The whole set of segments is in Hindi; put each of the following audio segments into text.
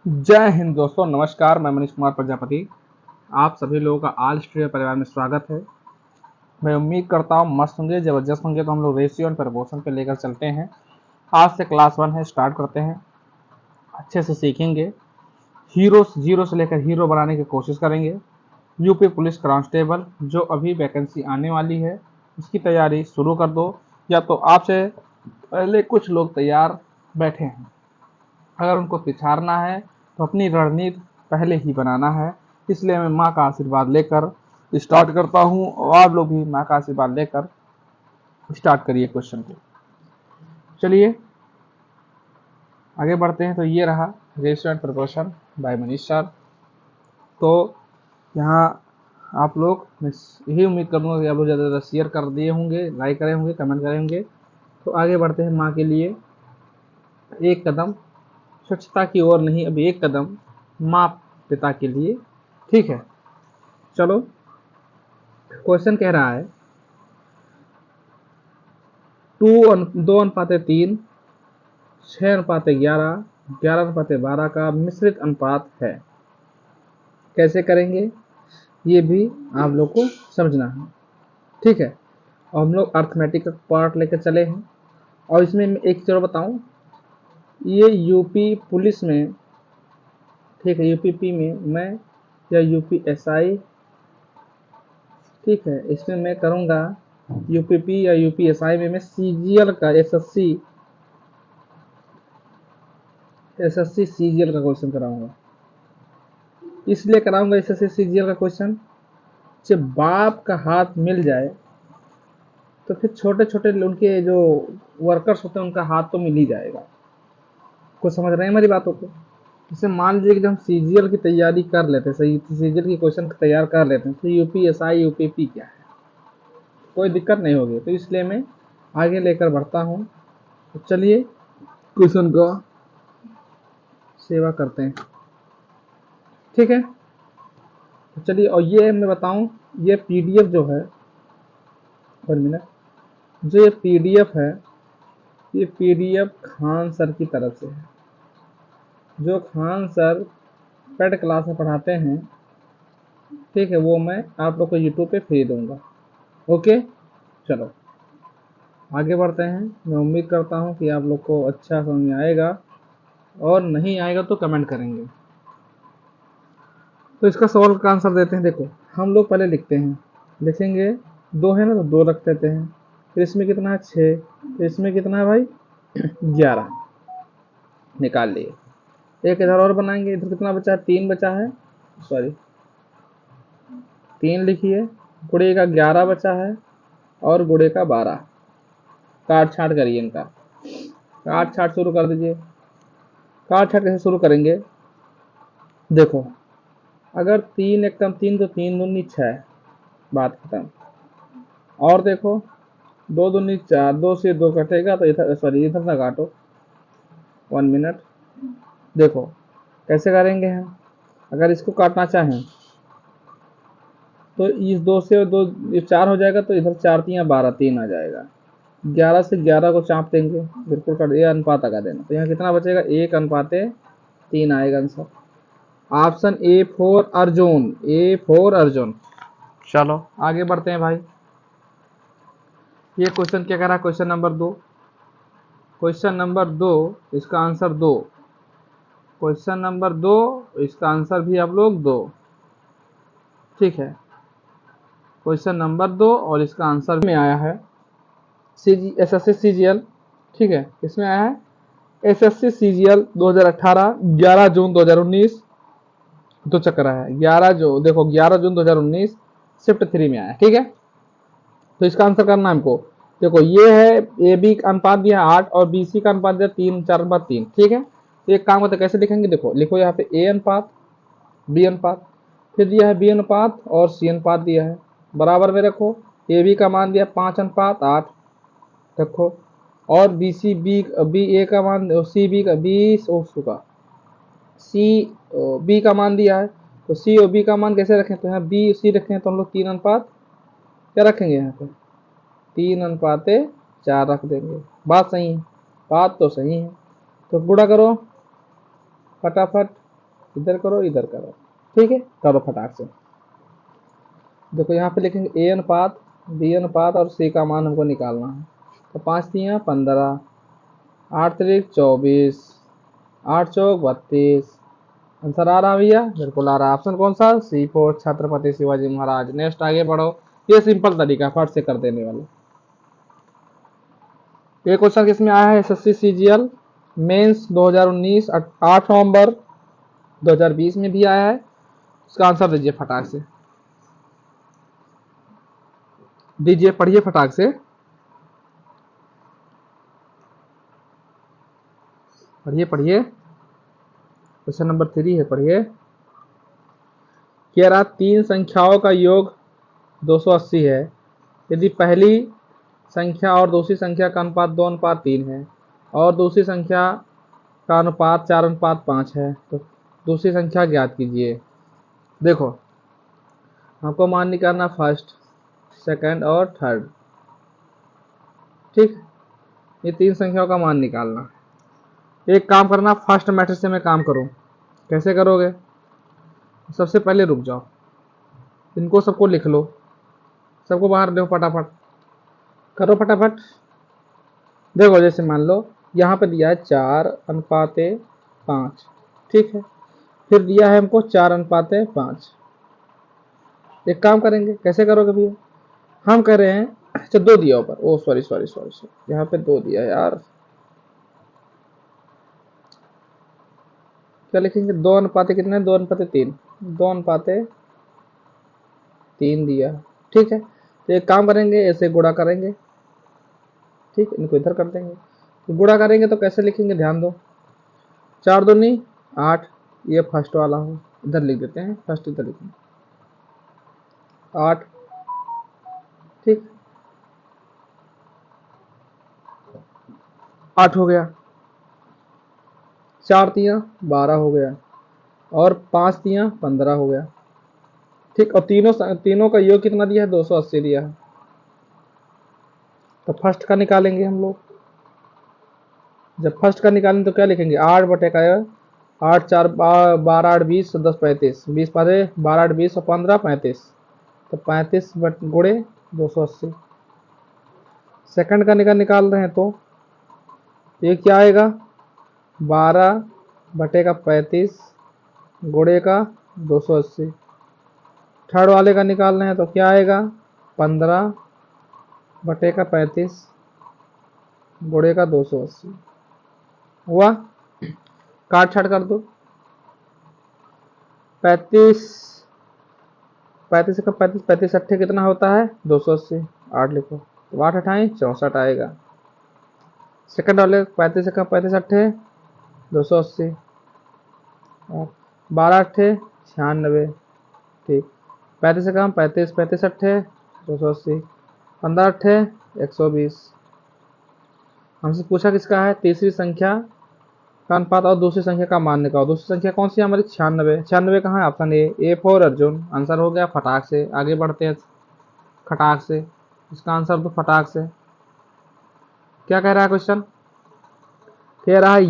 जय हिंद दोस्तों, नमस्कार। मैं मनीष कुमार प्रजापति। आप सभी लोगों का ऑल स्ट्रिया परिवार में स्वागत है। मैं उम्मीद करता हूँ मस्त होंगे, जबरदस्त होंगे। तो हम लोग रेशियो एंड प्रपोर्शन पे लेकर चलते हैं। आज से क्लास 1 है, स्टार्ट करते हैं। अच्छे से सीखेंगे। हीरो जीरो से लेकर हीरो बनाने की कोशिश करेंगे। यूपी पुलिस कांस्टेबल जो अभी वैकेंसी आने वाली है, उसकी तैयारी शुरू कर दो। या तो आपसे पहले कुछ लोग तैयार बैठे हैं, अगर उनको पिछाड़ना है तो अपनी रणनीति पहले ही बनाना है। इसलिए मैं माँ का आशीर्वाद लेकर स्टार्ट करता हूँ, और आप लोग भी माँ का आशीर्वाद लेकर स्टार्ट करिए क्वेश्चन को। चलिए आगे बढ़ते हैं। तो ये रहा ratio and proportion by Manish sir. तो यहाँ आप लोग, मैं यही उम्मीद करूँगा कि आप लोग ज़्यादा से ज़्यादा शेयर कर दिए होंगे, लाइक करे होंगे, कमेंट करे होंगे। तो आगे बढ़ते हैं। माँ के लिए एक कदम स्वच्छता की ओर नहीं, अभी एक कदम माँ पिता के लिए। ठीक है, चलो। क्वेश्चन कह रहा है 2:3, 6:11, 11:12 का मिश्रित अनुपात है। कैसे करेंगे ये भी आप लोग को समझना है। ठीक है, और हम लोग अर्थमेटिक का पार्ट लेकर चले हैं। और इसमें एक चीज बताऊं, ये यूपी पुलिस में, ठीक है, यूपीपी में मैं, या यूपीएसआई, ठीक है, इसमें मैं करूंगा यूपीपी या यूपीएसआई में मैं सीजीएल का एसएससी सीजीएल का क्वेश्चन कराऊंगा। इसलिए कराऊंगा एसएससी सीजीएल का क्वेश्चन, जब बाप का हाथ मिल जाए तो फिर छोटे छोटे उनके जो वर्कर्स होते हैं उनका हाथ तो मिल ही जाएगा। कुछ समझ रहे हैं मेरी बातों को? जैसे मान लीजिए कि जब हम सीजीएल की तैयारी कर लेते हैं, सही सीजीएल की क्वेश्चन तैयार कर लेते हैं, तो यूपीएसआई यूपीपी क्या है, कोई दिक्कत नहीं होगी। तो इसलिए मैं आगे लेकर बढ़ता हूँ। तो चलिए क्वेश्चन का सेवा करते हैं। ठीक है, तो चलिए। और ये मैं बताऊं, ये पीडीएफ जो है, 1 मिनट, जो ये पीडीएफ है, ये पीडीएफ खान सर की तरफ से है, जो खान सर पेड क्लास में पढ़ाते हैं। ठीक है, वो मैं आप लोग को यूट्यूब पे फ्री दूंगा। ओके, चलो आगे बढ़ते हैं। मैं उम्मीद करता हूँ कि आप लोग को अच्छा समझ में आएगा, और नहीं आएगा तो कमेंट करेंगे। तो इसका सवाल का आंसर देते हैं। देखो, हम लोग पहले लिखते हैं, लिखेंगे 2 है ना, तो 2 रख देते हैं। फिर इसमें कितना है 6, तो इसमें कितना है भाई 11 निकाल लिए। एक इधर और बनाएंगे, इधर कितना बचा है 3 बचा है, सॉरी 3 लिखिए। गुड़े का 11 बचा है, और गुड़े का 12। काट छाट करिए इनका, काट छाट शुरू कर दीजिए। काट छाट कैसे शुरू करेंगे, देखो, अगर 3 एकदम 3 तो 3 दूनी 6, बात खत्म। और देखो 2 दूनी 4, 2 से 2 कटेगा तो इधर, सॉरी इधर ना काटो, 1 मिनट। देखो कैसे करेंगे हम, अगर इसको काटना चाहें तो इस 2 से 2 4 हो जाएगा, तो इधर 4 3 12, 3 आ जाएगा। 11 से 11 को चाप देंगे, बिल्कुल कर, ये अनुपात लगा देना। तो यहाँ कितना बचेगा, 1:3 आएगा answer. Option A4 Arjun, A4 Arjun. चलो आगे बढ़ते हैं भाई। ये क्वेश्चन क्या कह रहा है, क्वेश्चन नंबर 2। क्वेश्चन नंबर 2, इसका आंसर 2। क्वेश्चन नंबर 2, इसका आंसर भी आप लोग 2। ठीक है, क्वेश्चन नंबर 2 और इसका आंसर में आया है एसएससी सीजीएल। ठीक है, इसमें आया है एसएससी सीजीएल 2018, 11 जून 2019। तो चक्कर है 11 जो, देखो 11 जून 2019 शिफ्ट 3 में आया। ठीक है, तो इसका आंसर करना है हमको। देखो ये है, ए बी का अनुपात दिया 8 और बी सी का अनुपात दिया 3, 4:3। ठीक है, तो एक काम करते कैसे लिखेंगे, देखो लिखो यहाँ पे ए अनुपात, बी अनुपात, फिर दिया है बी अनुपात और सी अनुपात दिया है, बराबर में रखो। ए बी का मान दिया 5:8 रखो, और बी सी बी ए का मान, सी बी का सी बी का मान दिया है, तो सी और बी का मान कैसे रखें, तो यहाँ बी सी रखें हैं, तो हम लोग 3 अनुपात क्या रखेंगे, यहाँ पे 3:4 रख देंगे। बात सही है, बात तो सही है। तो गुणा करो फटाफट, इधर करो इधर करो, ठीक है, करो फटाक से। देखो यहाँ पे लिखेंगे ए अनुपात बी अनुपात और सी का मान हमको निकालना है। तो 5 तियाँ 15, 8 तिरिक 24, 8 चौक 32। आंसर आ रहा भैया, बिल्कुल आ रहा। ऑप्शन कौन सा? C4 छत्रपति शिवाजी महाराज। नेक्स्ट आगे बढ़ो, ये सिंपल तरीका फट से कर देने वाला। ये क्वेश्चन किसमें आया है? SSC CGL मेंस 2019 8 नवंबर 2020 में भी आया है। इसका आंसर दीजिए फटाक से, दीजिए, पढ़िए फटाक से, पढ़िए पढ़िए। क्वेश्चन नंबर 3 है, पढ़िए। कह रहा 3 संख्याओं का योग 280 है। यदि पहली संख्या और दूसरी संख्या का अनुपात 2:3 है और दूसरी संख्या का अनुपात 4:5 है, तो दूसरी संख्या ज्ञात कीजिए। देखो हमको मान निकालना फर्स्ट, सेकंड और थर्ड, ठीक। ये 3 संख्याओं का मान निकालना। एक काम करना, फर्स्ट मेथड से मैं काम करूं। कैसे करोगे? सबसे पहले रुक जाओ, इनको सबको लिख लो, सबको बाहर दो फटाफट, करो फटाफट। देखो जैसे मान लो यहाँ पे दिया है 4:5, ठीक है। फिर दिया है हमको 4:5। एक काम करेंगे, कैसे करोगे भैया? हम कह रहे हैं, अच्छा 2 दिया ऊपर, ओ सॉरी सॉरी सॉरी सॉरी, यहाँ पे 2 दिया है यार। क्या लिखेंगे? 2:3 कितना है? 2:3, 2:3 दिया, ठीक है। तो एक काम करेंगे, ऐसे गुणा करेंगे, ठीक, इनको इधर कर देंगे। तो गुणा करेंगे तो कैसे लिखेंगे? ध्यान दो, 4 दूनी 8, ये फर्स्ट वाला हो, इधर लिख देते हैं, फर्स्ट इधर लिखेंगे 8, ठीक, 8 हो गया। 4 तियाँ 12 हो गया और 5 तियाँ 15 हो गया, ठीक। और तीनों का योग कितना दिया है? 280 दिया है। तो फर्स्ट का निकालेंगे हम लोग। जब फर्स्ट का निकालेंगे तो क्या लिखेंगे? 8 बटे का 8 4 12 8 20 10 35, 20 पारे 12 8 20 और 15 35, तो 35 गुणे 280। सेकंड का निकाल रहे हैं तो ये क्या आएगा? 12 बटे का 35 गुणे का 280। थर्ड वाले का निकाल रहे हैं तो क्या आएगा? 15 बटे का 35 गुणे का 280 हुआ। काट छाट कर दो, 35 35 का 35 35 अट्ठे कितना होता है? 280, 8 लिखो, तो 8 अठाई 64 आएगा। सेकंड वाले 35 का 35 अट्ठे 280, 12 अट्ठे 96, ठीक। 35 से कम 35 35 अट्ठे 280, 15 अट्ठे 120। हमसे पूछा किसका है? तीसरी संख्या का अनुपात और दूसरी संख्या का मान निकालो। दूसरी संख्या कौन सी है हमारी? 96। 96 कहाँ है? Option A for Arjun. Answer हो गया फटाक से, आगे बढ़ते हैं खटाक से। इसका आंसर तो फटाक से। क्या कह रहा है क्वेश्चन? कह रहा है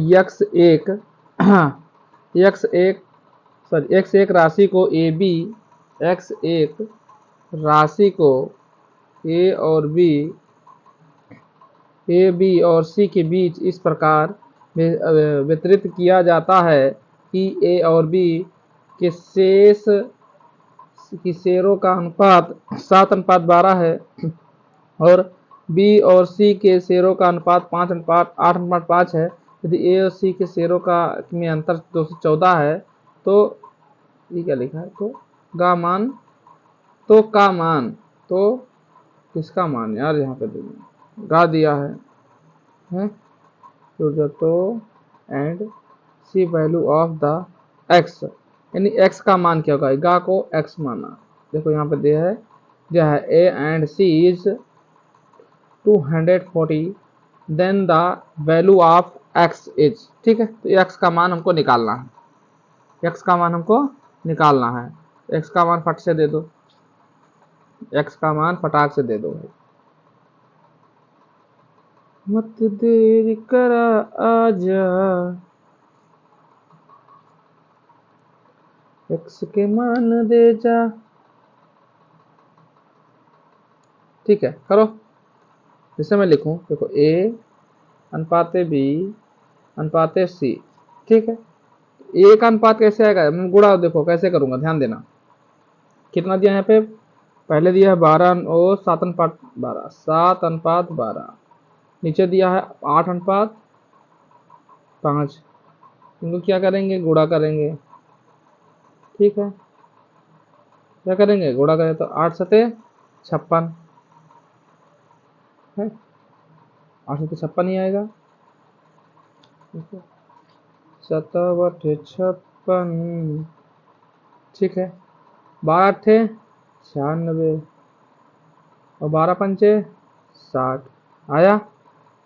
एक्स एक राशि को ए बी, एक्स एक राशि को ए बी और सी के बीच इस प्रकार वितरित किया जाता है कि ए और बी के शेष की शेयरों का अनुपात 7:12 है और बी और सी के शेयरों का अनुपात 8:5 है। यदि ए और सी के शेयरों का में अंतर 214 है तो ये क्या लिखा है? तो का मान, तो किसका मान यार? यहाँ पे गा दिया है तो and C value of the X, यानी एक्स का मान क्या होगा? गा को एक्स माना। देखो यहाँ पे दिया है A and C is 240, then the value of X is, ठीक है। तो एक्स का मान हमको निकालना है, एक्स का मान हमको निकालना है। एक्स का मान फट से दे दो, एक्स का मान फटाक से दे दो भाई, मत देर करा आजा। x के मान दे जा। ठीक है, करो। जैसे मैं लिखूं, देखो a अनुपात b अनुपात c। ठीक है, a का अनुपात कैसे आएगा, मैं गुणा देखो कैसे करूंगा, ध्यान देना। कितना दिया यहाँ पे, पहले दिया है 12 और 7 अनुपात 12, 7 अनुपात 12। नीचे दिया है 8 अनुपात 5। इनको क्या करेंगे, गुणा करेंगे। ठीक है, क्या करेंगे, गुणा करें तो 8 सते 56 है, 8 सते 56 ही आएगा। ठीक है, 7/56। ठीक है, 12 थे 96 और 12 पंचे 60 आया।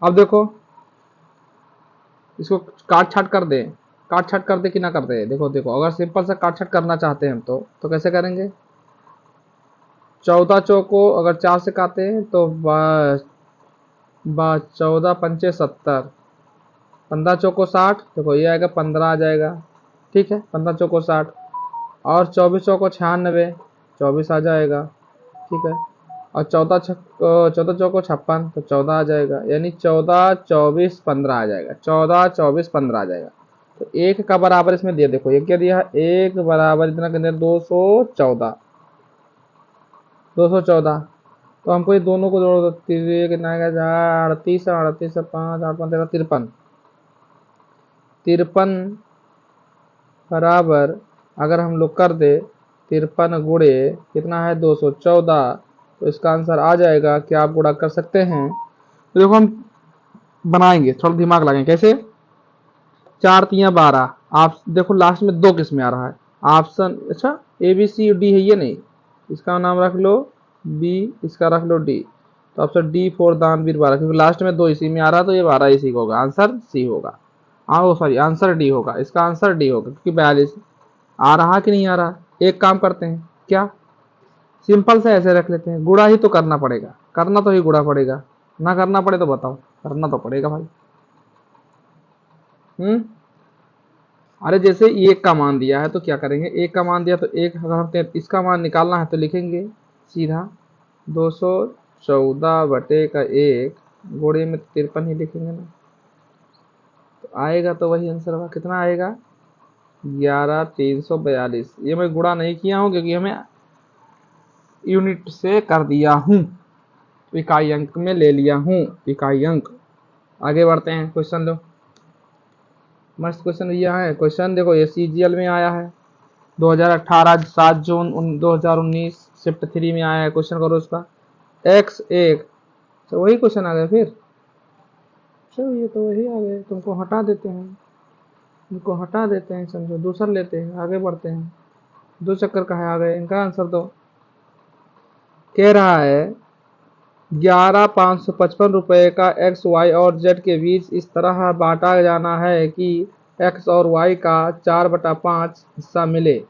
अब देखो इसको काट छाट कर दे, काट छाट कर दे कि ना कर दे। देखो देखो, अगर सिंपल सा काट छाट करना चाहते हैं हम तो कैसे करेंगे। 14 चौको अगर 4 से काटे तो 14 पंचे 70, 15 चौको 60। देखो ये आएगा 15 आ जाएगा। ठीक है, 15 चौको 60 और 24 चौको 96, 24 आ जाएगा। ठीक है, और 14 चौको 56 तो 14 आ जाएगा, यानी 14 24 15 आ जाएगा, 14 24 15 आ जाएगा। तो एक का बराबर इसमें दिया, देखो ये क्या दिया है, एक बराबर इतना कितने 214, 214। तो हमको ये दोनों को जोड़ दो, कितना आएगा 38, 38 5 8 5 13 53, 53 बराबर अगर हम लोग कर दे 53 गुणे कितना है 214, तो इसका आंसर आ जाएगा। क्या आप गुणा कर सकते हैं, तो देखो हम बनाएंगे, थोड़ा दिमाग लगाएंगे कैसे। 4 तिया 12, आप देखो लास्ट में 2 किस में आ रहा है ऑप्शन, अच्छा ए बी सी डी है ये नहीं, इसका नाम रख लो बी, इसका रख लो डी। तो ऑप्शन डी फोर दानवीर 12, क्योंकि लास्ट में 2 इसी में आ रहा है तो ये 12 इसी का होगा, आंसर सी होगा। हाँ सॉरी, आंसर डी होगा, इसका आंसर डी होगा, क्योंकि 42 आ रहा कि नहीं आ रहा। एक काम करते हैं क्या, सिंपल से ऐसे रख लेते हैं, गुणा ही तो करना पड़ेगा, करना तो ही गुणा पड़ेगा, ना करना पड़े तो बताओ, करना तो पड़ेगा भाई। अरे जैसे एक का मान दिया है तो क्या करेंगे, एक का मान दिया तो एक, अगर इसका मान निकालना है तो लिखेंगे सीधा 214/1 गुणे में 53 ही लिखेंगे ना, तो आएगा तो वही आंसर होगा। कितना आएगा 11342। ये मैं गुणा नहीं किया हूँ क्योंकि हमें यूनिट से कर दिया हूँ, इकाई अंक में ले लिया हूँ, इकाई अंक। आगे बढ़ते हैं, क्वेश्चन लो, मस्त क्वेश्चन यह है। क्वेश्चन देखो ये सीजीएल में आया है 2018 7 जून 2019 शिफ्ट 3 में आया है। क्वेश्चन करो उसका, x1, तो वही क्वेश्चन आ गया फिर। चलो ये तो वही आ गए, तुमको हटा देते हैं, इनको हटा देते हैं, समझो दूसरा लेते हैं, आगे बढ़ते हैं। दो चक्कर कहे आ गए, इनका आंसर दो। कह रहा है 11,555 का एक्स वाई और जेड के बीच इस तरह बांटा जाना है कि एक्स और वाई का 4/5 हिस्सा मिले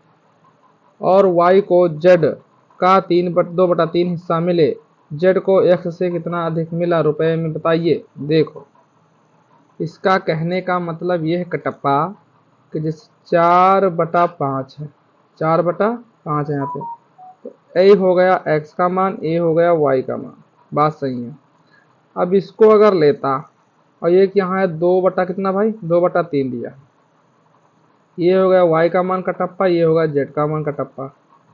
और वाई को जेड का 2/3 हिस्सा मिले। जेड को एक्स से कितना अधिक मिला, रुपए में बताइए। देखो इसका कहने का मतलब ये है कटप्पा कि जिस 4/5 है, 4/5 है यहाँ पे, तो ए हो गया एक्स का मान, ए हो गया वाई का मान, बात सही है। अब इसको अगर लेता और ये यहाँ है 2 कितना भाई 2/3 दिया, ये हो गया वाई का मान कटप्पा, ये होगा जेड का मान कटप्पा।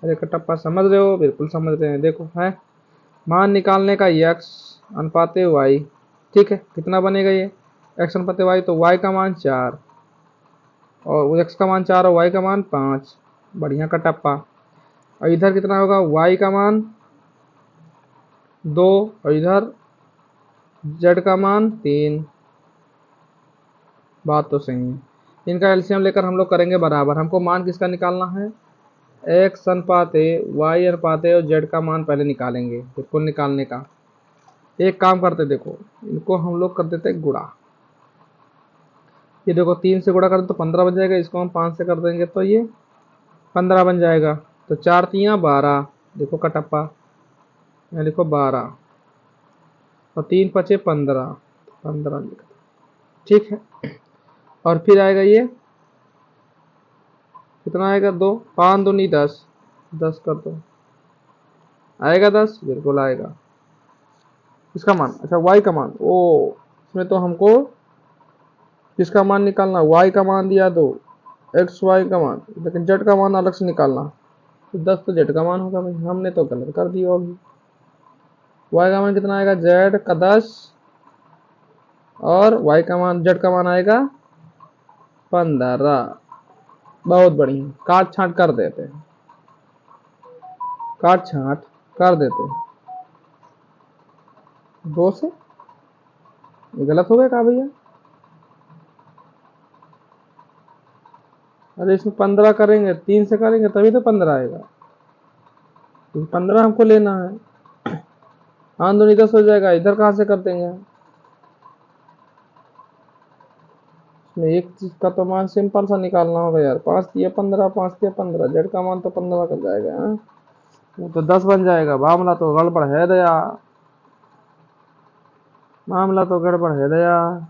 अरे कटप्पा समझ रहे हो, बिल्कुल समझ रहे हैं। देखो है मान निकालने का एक्स अनुपाते वाई। ठीक है, कितना बनेगा ये एक्स अनुपाते वाई, तो वाई का मान 4 और एक्स का मान 4 और वाई का मान 5, बढ़िया कटप्पा। और इधर कितना होगा, वाई का मान 2 और इधर जेड का मान 3, बात तो सही है। इनका एलसीएम लेकर हम लोग करेंगे बराबर। हमको मान किसका निकालना है, एक्स अनुपात वाई अनुपात और जेड का मान पहले निकालेंगे, बिल्कुल निकालने का। एक काम करते, देखो इनको हम लोग कर देते गुणा। ये देखो 3 से गुणा कर दो तो 15 बन जाएगा, इसको हम 5 से कर देंगे तो ये 15 बन जाएगा। तो 4 तिया 12, देखो कटप्पा, यहाँ लिखो 12 और 3 पचे 15, 15 लिख दो। ठीक है, और फिर आएगा ये, कितना आएगा 2, 5 दूनी 10, 10 कर दो, आएगा 10, बिल्कुल आएगा। इसका मान, अच्छा y का मान, ओ इसमें तो हमको किसका मान निकालना, y का मान दिया 2, एक्स वाई का मान, लेकिन z का मान अलग से निकालना। तो 10 तो z का मान होगा भाई, हमने तो गलत कर दिया होगी। y का मान कितना आएगा, z का 10 और y का मान, z का मान आएगा 15। बहुत बढ़िया, काट छांट कर देते हैं, काट छांट कर देते हैं। 2 से गलत हो गया कहा भैया, अरे इसमें 15 करेंगे, 3 से करेंगे तभी तो 15 आएगा, 15 हमको लेना है। हाँ दूनी 10 हो जाएगा, इधर कहाँ से कर देंगे। इसमें एक चीज का तो मान सिंपल सा निकालना होगा यार, 5 दिया 15, 5 दिया 15, जेड का मान तो 15 कर जाएगा। हाँ वो तो 10 बन जाएगा, मामला तो गड़बड़ है दया, मामला तो गड़बड़ है दया।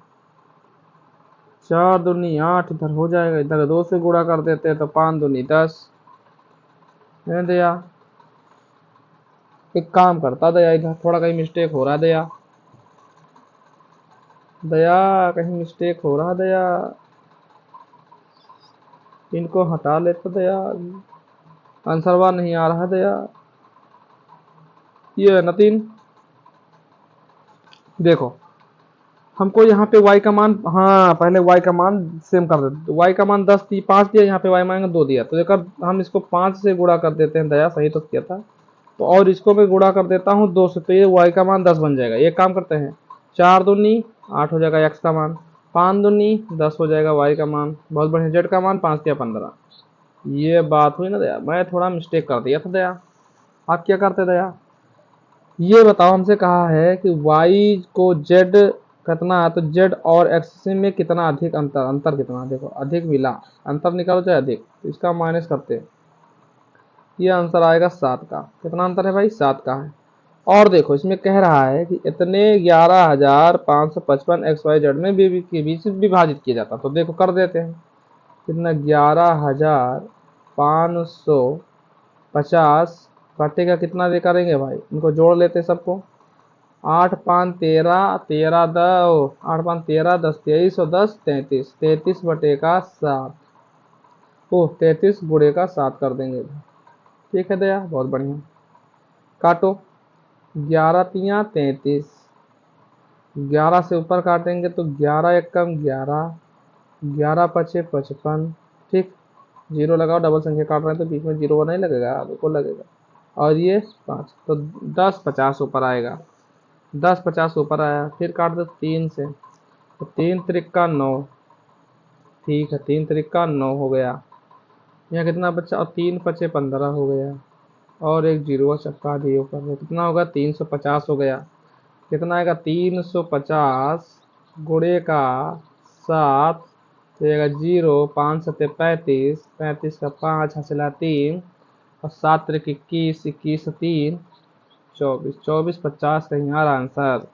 4 दूनी 8, इधर हो जाएगा, इधर 2 से गुणा कर देते हैं तो 5 दूनी 10 है दया। एक काम करता दया, इधर थोड़ा कहीं मिस्टेक हो रहा है दया, दया कहीं मिस्टेक हो रहा है दया, इनको हटा लेते दया, आंसर बार नहीं आ रहा है दया। ये है ना 3, देखो हमको यहाँ पे y का मान, हाँ पहले y का मान सेम कर देते, तो y का मान 10 दी 5 दिया, यहाँ पे y मान 2 दिया, तो देखो हम इसको 5 से गुणा कर देते हैं दया, सही तो किया था। तो और इसको मैं गुणा कर देता हूँ 2 से, तो ये y का मान 10 बन जाएगा। एक काम करते हैं, 4 दूनी 8 हो जाएगा x का मान, 5 दूनी 10 हो जाएगा y का मान, बहुत बढ़िया। z का मान 5 दिया 15, ये बात हुई ना दया, मैं थोड़ा मिस्टेक कर दिया था दया। आप क्या करते दया, ये बताओ, हमसे कहा है कि y को z कितना है, तो z और x में कितना अधिक अंतर, अंतर कितना, देखो अधिक मिला, अंतर निकालो चाहे अधिक, तो इसका माइनस करते हैं, ये आंसर आएगा 7 का। कितना अंतर है भाई, 7 का है। और देखो इसमें कह रहा है कि इतने 11,555 एक्स वाई जेड में के बीच विभाजित किया जाता, तो देखो कर देते हैं, कितना 11,550 बटे का कितना दे करेंगे भाई, इनको जोड़ लेते सबको, 8 5 13, 13 10, 8 5 13 10 23 और 10 33, 33 बटे का 7, ओ 33 गुणे का 7 कर देंगे। ठीक है दया, बहुत बढ़िया। काटो, 11 तिया 33, 11 से ऊपर काटेंगे तो 11 एक कम 11, 11 पचे 55, ठीक, जीरो लगाओ, डबल संख्या काट रहे हैं तो बीच में जीरो नहीं लगेगा, बिल्कुल लगेगा। और ये 5, तो 10 50 ऊपर आएगा, 10 50 ऊपर आया, फिर काट दो 3 से, तो 3 त्रिका 9, ठीक है 3 त्रिका 9 हो गया। यहाँ कितना बच्चा, और 3 पचे 15 हो गया, और एक जीरो चक्का दिए ऊपर, कितना होगा 350 हो गया। कितना आएगा 350 गुणे का 7, तो आएगा 0, 5 सत्ते 35, 35 का 5 हासिला 3, और 7 त्रिक 21, 21 3 24, 24 50 कहीं आ रहा आंसर,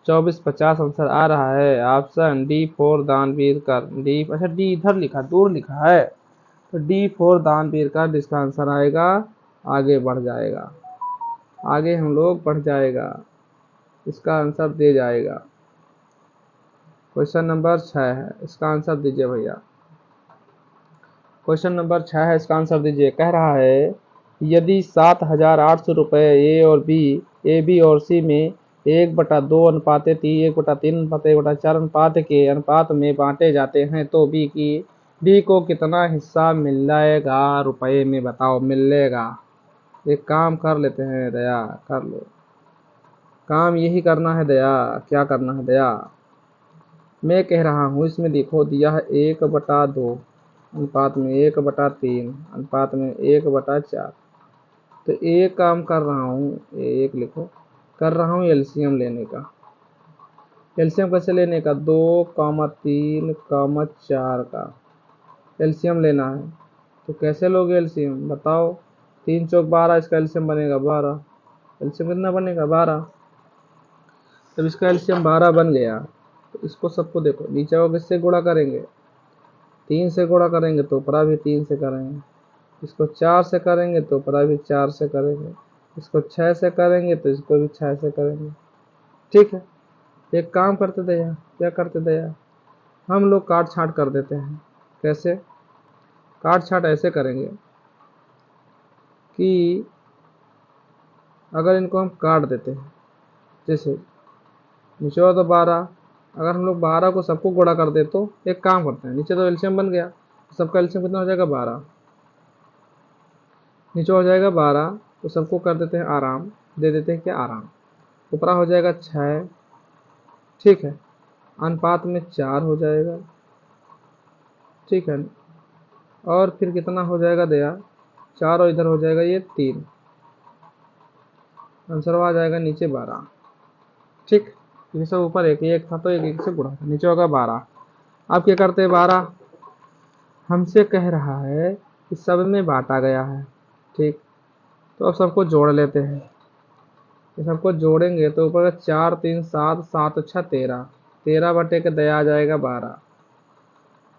24 50 आंसर आ रहा है, ऑप्शन डी 4 दानवीर कर, डी, अच्छा डी इधर लिखा, दूर लिखा है, तो डी 4 दानवीर का जिसका आंसर आएगा, आगे बढ़ जाएगा, आगे हम लोग बढ़ जाएगा, इसका आंसर दे जाएगा। क्वेश्चन नंबर 6 है, इसका आंसर दीजिए भैया, क्वेश्चन नंबर 6 है, इसका आंसर दीजिए। कह रहा है यदि 7,800 रुपये ए बी और सी में 1/2 अनुपाते 3, 1/3 अनुपाते 1/4 अनुपात के अनुपात में बांटे जाते हैं, तो डी को कितना हिस्सा मिलेगा रुपए में, बताओ मिलेगा। एक काम कर लेते हैं दया, कर लो काम, यही करना है दया, क्या करना है दया, मैं कह रहा हूँ इसमें देखो दिया है 1/2 अनुपात में 1/3 अनुपात में 1/4, तो एक काम कर रहा हूँ, एक लिखो, कर रहा हूँ एलसीएम लेने का। एलसीएम कैसे लेने का, 2, 3, 4 का एलसीएम लेना है, तो कैसे लोगे एलसीएम बताओ, 3 चौक 12, इसका एलसीएम बनेगा 12, एलसीएम कितना बनेगा 12, जब इसका एलसीएम 12 बन गया, तो इसको सबको देखो नीचे को किससे गुणा करेंगे, 3 से गुणा करेंगे तो ऊपरा भी 3 से करेंगे, इसको 4 से करेंगे तो ऊपरा भी 4 से करेंगे, इसको 6 से करेंगे तो इसको भी 6 से करेंगे। ठीक है, एक काम करते थे यार, क्या करते थे यार, हम लोग काट छांट कर देते हैं। कैसे काट छांट? ऐसे करेंगे कि अगर इनको हम काट देते हैं, जैसे नीचे तो 12, अगर हम लोग 12 को सबको गुणा कर दे तो एक काम करते हैं, नीचे तो एलसीएम बन गया, सबका एलसीएम कितना हो जाएगा 12, नीचे हो जाएगा 12, तो सबको कर देते हैं आराम, दे देते हैं क्या आराम, ऊपरा हो जाएगा 6। ठीक है, अनुपात में 4 हो जाएगा। ठीक है, और फिर कितना हो जाएगा दया, 4 और इधर हो जाएगा ये 3, आंसर आ जाएगा नीचे 12। ठीक, ये सब ऊपर एक एक था तो एक एक से गुणा था, नीचे होगा 12। अब क्या करते हैं, 12 हमसे कह रहा है कि सब में बांटा गया है। ठीक, तो अब सबको जोड़ लेते हैं, ये सबको जोड़ेंगे तो ऊपर 4 3 7 7 अच्छा 13, 13 बटे के दया आ जाएगा 12,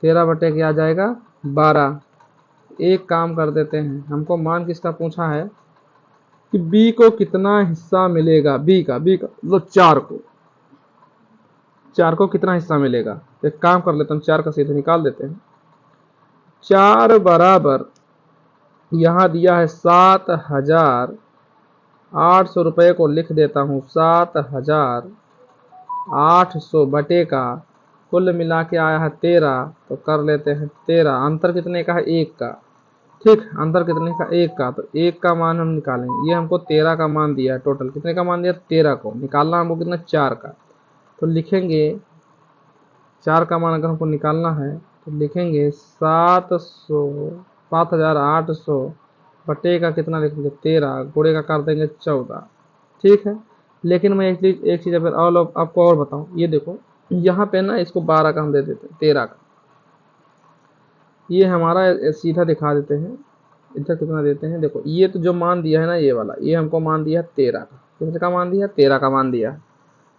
13 बटे के आ जाएगा 12। एक काम कर देते हैं, हमको मान किसका पूछा है कि बी को कितना हिस्सा मिलेगा, बी का मतलब 4 को कितना हिस्सा मिलेगा। तो एक काम कर लेते हैं, 4 का सीधे निकाल देते हैं। 4 बराबर यहाँ दिया है 7,800 रुपये को लिख देता हूँ 7,800 बटे का कुल मिला के आया है 13, तो कर लेते हैं 13, अंतर कितने का है 1 का। ठीक, अंतर कितने का 1 का, तो 1 का मान हम निकालेंगे, ये हमको 13 का मान दिया है, टोटल कितने का मान दिया 13 को, निकालना हमको कितना 4 का, तो लिखेंगे 4 का मान अगर हमको निकालना है तो लिखेंगे 7,800 बटे का कितना लिखेंगे 13, गुणे का कर देंगे 14। ठीक है, लेकिन मैं एक चीज़ अगर और आपको और बताऊं, ये देखो यहाँ पे ना इसको 12 का हम दे देते हैं 13 का, ये हमारा सीधा दिखा देते हैं, इधर कितना देते हैं, देखो ये तो जो मान दिया है ना ये वाला, ये हमको मान दिया है 13 का, कितने का मान दिया 13 का मान दिया,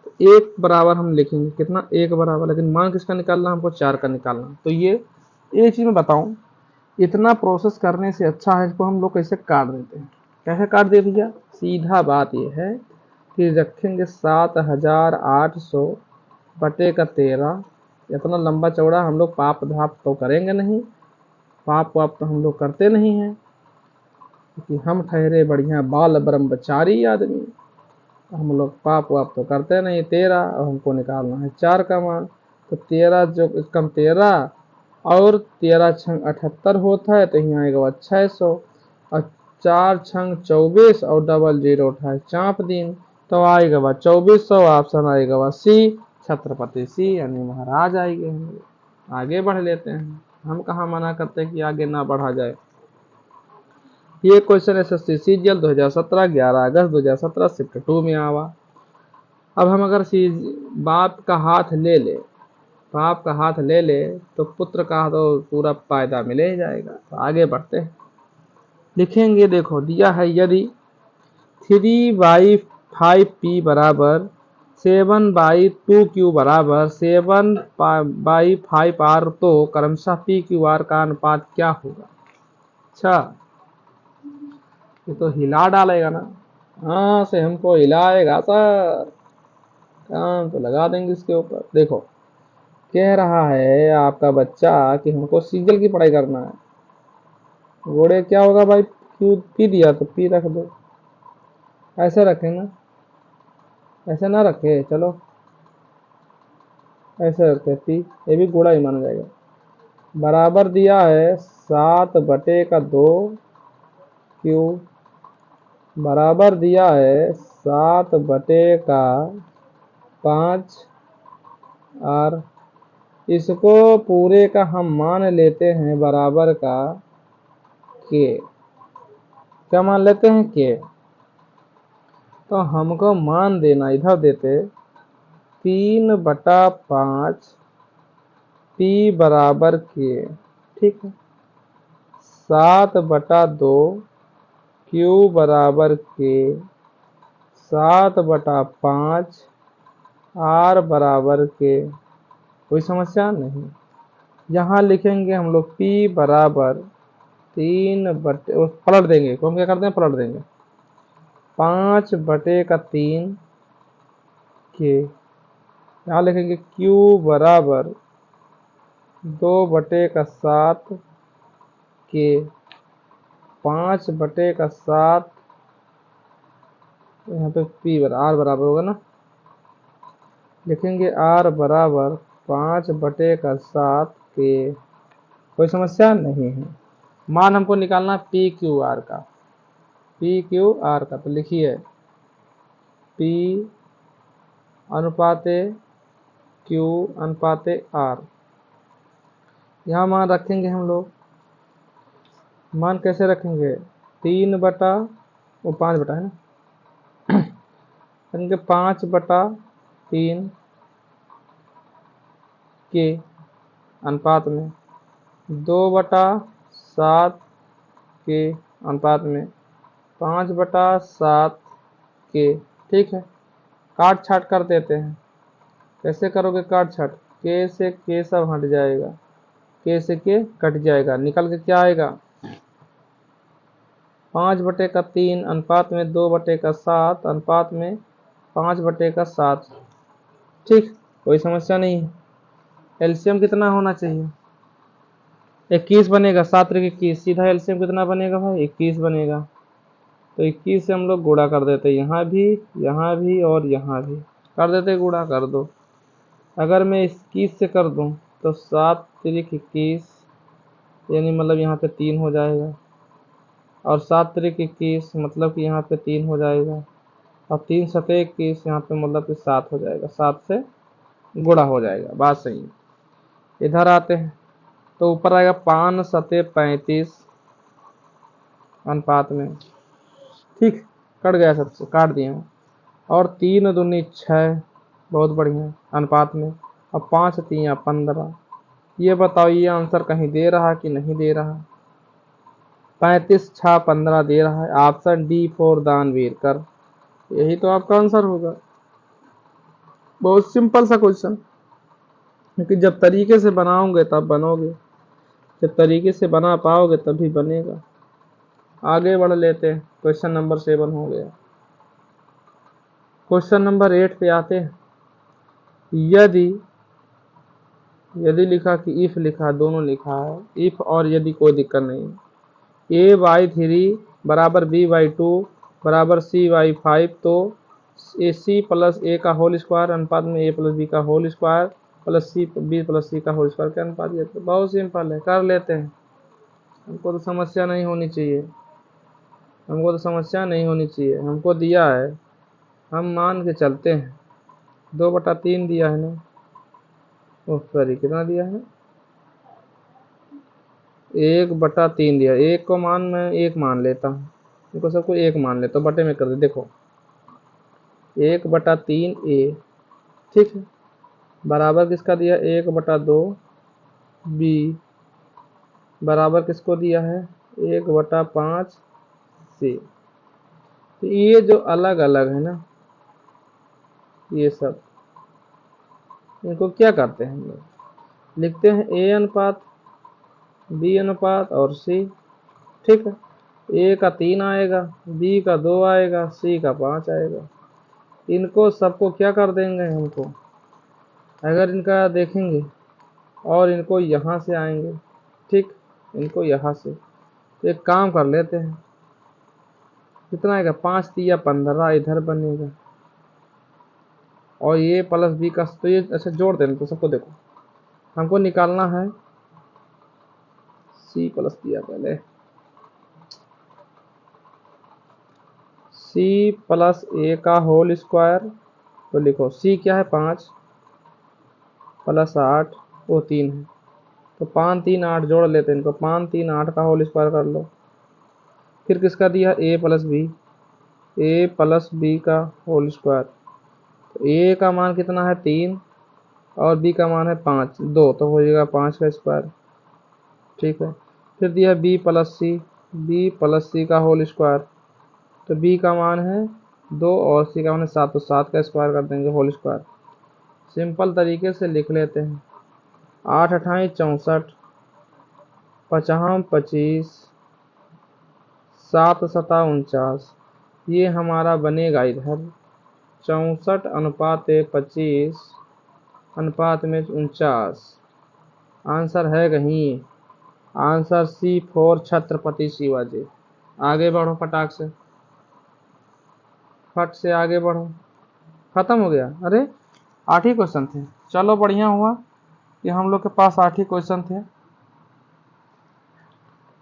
तो 1 बराबर हम लिखेंगे कितना 1 बराबर, लेकिन मान किसका निकालना हमको 4 का निकालना। तो ये एक चीज़ मैं बताऊं, इतना प्रोसेस करने से अच्छा है इसको हम लोग कैसे काट देते हैं। कैसे काट दे भैया, सीधा बात ये है कि रखेंगे 7,800 बटे का 13, इतना लंबा चौड़ा हम लोग पाप धाप तो करेंगे नहीं, पाप वाप तो हम लोग करते नहीं हैं, क्योंकि हम ठहरे बढ़िया बाल ब्रह्मचारी आदमी, हम लोग पाप वाप तो करते नहीं। 13 और हमको निकालना है 4 का मान, तो 13 जो कम 13 और 13 छंग 78 होता है, तो यहाँ आएगा 600 और 4 छंग 24 और डबल जीरो उठाए चाँप दिन, तो आएगा 2400, ऑप्शन आएगा सी, छत्रपति सी यानी महाराज आएंगे। हम आगे बढ़ लेते हैं, हम कहाँ मना करते हैं कि आगे ना बढ़ा जाए। ये क्वेश्चन एसएससी सीजीएल 2017 11 अगस्त 2017 शिफ्ट 2 में आवा। अब हम अगर बाप का हाथ ले ले, बाप का हाथ ले ले तो पुत्र का तो पूरा फायदा मिले ही जाएगा। तो आगे बढ़ते हैं, लिखेंगे, देखो दिया है यदि 3/5p बराबर 7/2q बराबर 7/5r, तो क्रमशः p q r का अनुपात क्या होगा। अच्छा, ये तो हिला डालेगा ना, हाँ से हमको हिलाएगा सर, काम तो लगा देंगे इसके ऊपर। देखो कह रहा है आपका बच्चा कि हमको सीजल की पढ़ाई करना है, घोड़े क्या होगा भाई, क्यों पी दिया तो पी रख दो, ऐसे रखें ना, ऐसे ना रखे, चलो ऐसे रखे पी, ये भी घोड़ा ही माना जाएगा। बराबर दिया है 7/2 क्यू, बराबर दिया है 7/5 आर, इसको पूरे का हम मान लेते हैं बराबर का के, क्या मान लेते हैं के, तो हमको मान देना इधर देते 3/5 p बराबर के। ठीक है, 7/2 q बराबर के, 7/5 r बराबर के, कोई समस्या नहीं। यहाँ लिखेंगे हम लोग p बराबर 3 पलट देंगे, तो हम क्या करते हैं पलट देंगे 5/3 के, यहाँ लिखेंगे q बराबर 2/7 के, 5/7, यहाँ पे p बराबर r बराबर होगा ना, लिखेंगे r बराबर 5/7 के। कोई समस्या नहीं है। मान हमको निकालना पी क्यू आर का, तो लिखिए P अनुपाते Q अनुपाते R। यहाँ मान रखेंगे हम लोग, मान कैसे रखेंगे 5 बटा है ना, रखेंगे 5/3 के अनुपात में 2/7 के अनुपात में 5/7 के। ठीक है, काट छाट कर देते हैं। कैसे करोगे काट छाट, के से के सब हट जाएगा, के से के कट जाएगा, निकल के क्या आएगा 5/3 अनुपात में 2/7 अनुपात में 5/7। ठीक, कोई समस्या नहीं है। एलसीएम कितना होना चाहिए 21 बनेगा, 7 3 21, सीधा एलसीएम कितना बनेगा भाई 21 बनेगा। तो 21 से हम लोग गुणा कर देते, यहाँ भी और यहाँ भी कर देते, गुणा कर दो। अगर मैं 21 से कर दूं तो 7 3 21, यानी मतलब यहाँ पे 3 हो जाएगा, और 7 3 21 मतलब कि यहाँ पे 3 हो जाएगा, और 3 7 21 यहाँ पे मतलब कि 7 हो जाएगा, 7 से गुणा हो जाएगा। बात सही है। इधर आते हैं तो ऊपर आएगा 5 7 35 अनुपात में। ठीक, कट गया, सबसे काट दिया, और 3 दूनी 6, बहुत बढ़िया अनुपात में, अब 5 3 15। ये बताओ ये आंसर कहीं दे रहा कि नहीं दे रहा, 35 6 15 दे रहा है। ऑप्शन डी फॉर दानवीर कर, यही तो आपका आंसर होगा। बहुत सिंपल सा क्वेश्चन, क्योंकि जब तरीके से बनाओगे तब बनोगे, जब तरीके से बना पाओगे तभी बनेगा। आगे बढ़ लेते हैं, क्वेश्चन नंबर 7 हो गया। क्वेश्चन नंबर 8 पे आते हैं। यदि लिखा कि इफ लिखा, दोनों लिखा है, इफ और यदि कोई दिक्कत नहीं है। a/3 बराबर b/2 बराबर c/5, तो ac प्लस a का होल स्क्वायर अनुपात में a प्लस b का whole square plus b plus c का होल स्क्वायर के अनुपात। ये तो बहुत सिंपल है, कर लेते हैं। हमको तो समस्या नहीं होनी चाहिए, हमको दिया है, हम मान के चलते हैं। 2/3 दिया है ना, सॉरी कितना दिया है 1/3 दिया। एक को मान मैं 1 मान लेता हूँ, इनको सबको 1 मान लेता हूँ, बटे में कर दे। देखो 1/3 a, ठीक है, बराबर किसका दिया 1/2 b, बराबर किसको दिया है 1/5 c। तो ये जो अलग अलग है ना, ये सब, इनको क्या करते हैं हम लोग, लिखते हैं a अनुपात b अनुपात और c। ठीक है, a का 3 आएगा, b का 2 आएगा, c का 5 आएगा। इनको सबको क्या कर देंगे हमको, अगर इनका देखेंगे और इनको यहाँ से आएंगे, ठीक, इनको यहाँ से, तो एक काम कर लेते हैं, कितना आएगा 5 3 15 इधर बनेगा, और ये प्लस बी का, तो ये अच्छा जोड़ देना। तो सबको देखो, हमको निकालना है c प्लस दिया पहले, c प्लस a का होल स्क्वायर, तो लिखो c क्या है 5 प्लस 8, वो 3 है, तो 5 3 8 जोड़ लेते हैं इनको, 5 3 8 का होल स्क्वायर कर लो। फिर किसका दिया a प्लस बी का होल स्क्वायर, तो a का मान कितना है 3 और b का मान है 5, 2, तो हो जाएगा 5 का स्क्वायर। ठीक है, फिर दिया b प्लस सी का होल स्क्वायर, तो b का मान है 2 और c का मान है 7, तो 7 का स्क्वायर कर देंगे होल स्क्वायर। सिंपल तरीके से लिख लेते हैं, 8 अठाई 64, 55 25, 7 सता 49, ये हमारा बनेगा इधर 64:25 अनुपात में 49। आंसर है कहीं, आंसर C4 छत्रपति शिवाजी। आगे बढ़ो फटाक से, फट से आगे बढ़ो। खत्म हो गया? अरे 8 ही क्वेश्चन थे। चलो बढ़िया हुआ कि हम लोग के पास 8 ही क्वेश्चन थे।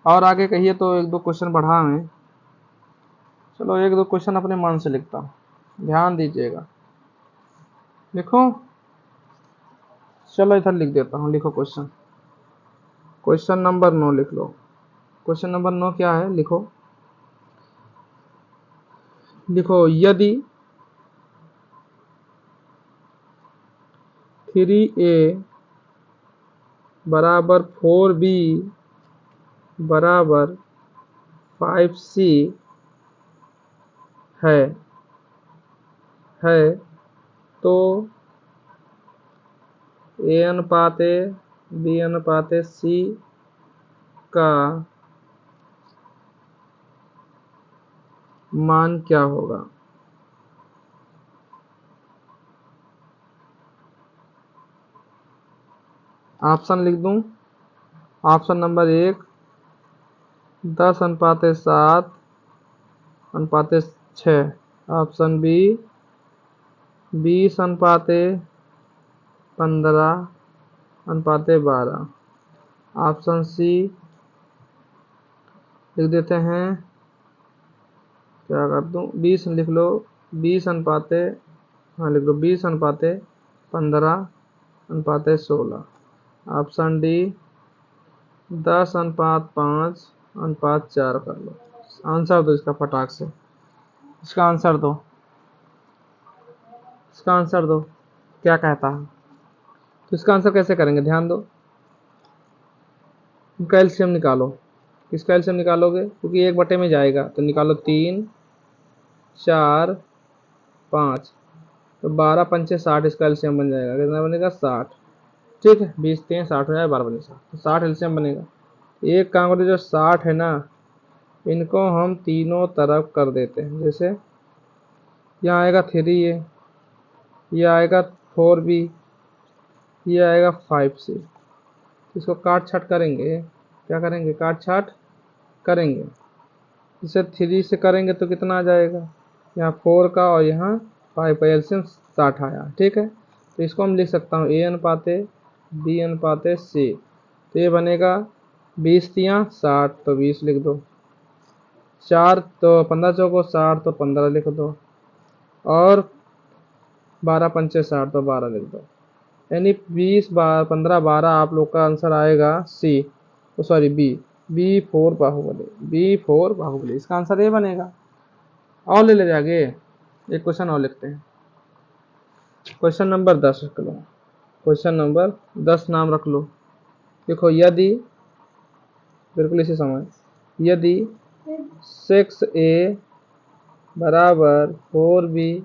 और आगे कहिए तो 1-2 क्वेश्चन बढ़ा मैं। चलो 1-2 क्वेश्चन अपने मन से लिखता हूँ, ध्यान दीजिएगा। लिखो, चलो इधर लिख देता हूँ। लिखो क्वेश्चन, क्वेश्चन नंबर 9 लिख लो। क्वेश्चन नंबर 9 क्या है? लिखो, लिखो यदि 3A बराबर 4B बराबर 5C है तो A अनुपात A B अनुपात C का मान क्या होगा? ऑप्शन लिख दूं। ऑप्शन नंबर 1 10:7 अनुपात 6। ऑप्शन बी 20:15 अनुपात 12। ऑप्शन सी लिख देते हैं, क्या कर दूं, 20 लिख लो, 20 अनुपात, हाँ लिख लो 20:15 अनुपात 16। ऑप्शन डी 10:5 अनुपात 4 कर लो। आंसर दो इसका फटाक से, इसका आंसर दो, इसका आंसर दो, क्या कहता है? तो इसका आंसर कैसे करेंगे? ध्यान दो, कैल्शियम निकालो। किसका एलसीएम निकालोगे? क्योंकि 1 में जाएगा तो निकालो 3 4 5, तो 12 पंचे 60 इसका एलसीएम बन जाएगा। कितना बनेगा? 60। ठीक है, 20 3 60 हो जाए, 12 बने 60, तो 60 एलसीएम बनेगा। एक काम करो, जो 60 है ना, इनको हम तीनों तरफ कर देते हैं। जैसे यहाँ आएगा 3A, ये आएगा 4B, ये आएगा 5C। इसको काट छाट करेंगे, क्या करेंगे? काट छाट करेंगे। इसे 3 से करेंगे तो कितना आ जाएगा? यहाँ 4 का और यहाँ 5 का एलसीएम 60 आया। ठीक है, तो इसको हम लिख सकता हूँ A अनुपात B अनुपात C। तो ये बनेगा 20 3 60, तो 20 लिख दो। 4 तो 15 चौको 60, तो 15 लिख दो। और 12 पंचे 60, तो 12 लिख दो। यानी 20 15 12 आप लोग का आंसर आएगा सी, तो sorry B4 Baahubali, B4 Baahubali इसका आंसर ये बनेगा। और ले आगे एक क्वेश्चन और लिखते हैं। क्वेश्चन नंबर 10 रख लो। क्वेश्चन नंबर 10 नाम रख लो। देखो, यदि, बिल्कुल इसी समय, यदि 6A बराबर 4B,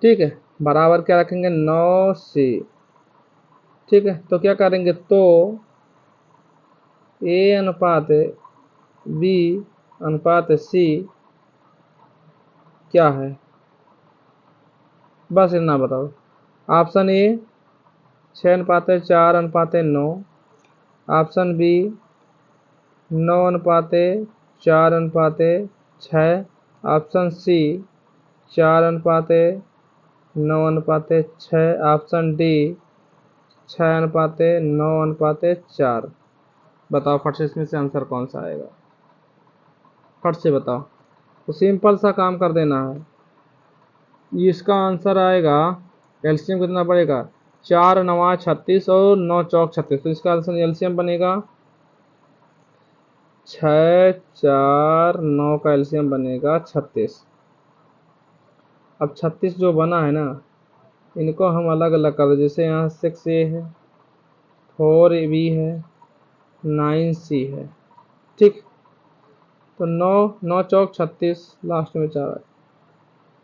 ठीक है, बराबर क्या रखेंगे? 9C। ठीक है, तो क्या करेंगे? तो A अनुपात B अनुपात C क्या है? बस इतना बताओ। ऑप्शन ए 6:4 अनुपात 9। ऑप्शन बी 9:4 अनुपात 6। ऑप्शन सी 4:9 अनुपात 6। ऑप्शन डी 6:9 अनुपात 4। बताओ फट से, इसमें से आंसर कौन सा आएगा? फट से बताओ। तो सिंपल सा काम कर देना है। इसका आंसर आएगा, एलसीएम कितना पड़ेगा? 4 9 36 और 9 चौक 36, तो इसका आंसर एलसीएम बनेगा 6 4 9 का एलसीएम बनेगा 36। अब 36 जो बना है ना, इनको हम अलग अलग कर दे। जैसे यहाँ 6A है, 4B है, 9C है। ठीक, तो 9 9 चौक 36, लास्ट में 4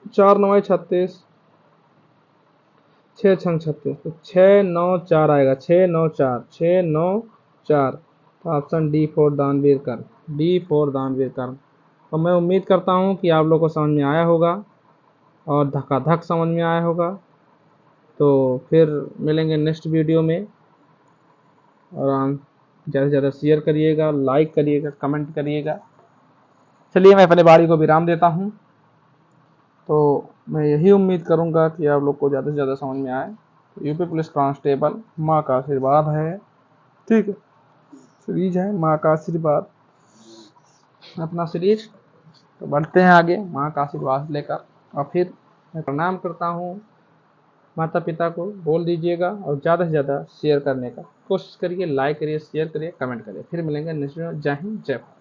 4 9 36, 6 छंग 36 तो 694 आएगा, 694 694। तो ऑप्शन डी फॉर दानवीर कर्ण, डी फॉर दानवीर कर्ण। तो मैं उम्मीद करता हूँ कि आप लोग को समझ में आया होगा और धक्का समझ में आया होगा। तो फिर मिलेंगे नेक्स्ट वीडियो में, और ज़्यादा से ज़्यादा शेयर करिएगा, लाइक करिएगा, कमेंट करिएगा। चलिए मैं अपने बारी को विराम देता हूँ। तो मैं यही उम्मीद करूँगा कि आप लोग को ज़्यादा से ज़्यादा समझ में आए। यूपी पुलिस कांस्टेबल माँ का आशीर्वाद है, ठीक है, सीरीज है माँ का आशीर्वाद, अपना सीरीज। तो बढ़ते हैं आगे माँ का आशीर्वाद लेकर। और फिर मैं प्रणाम करता हूँ माता पिता को, बोल दीजिएगा और ज़्यादा से ज़्यादा शेयर करने का कोशिश करिए, लाइक करिए, शेयर करिए, कमेंट करिए। फिर मिलेंगे नेक्स्ट वीडियो। जय हिंद, जय भारत।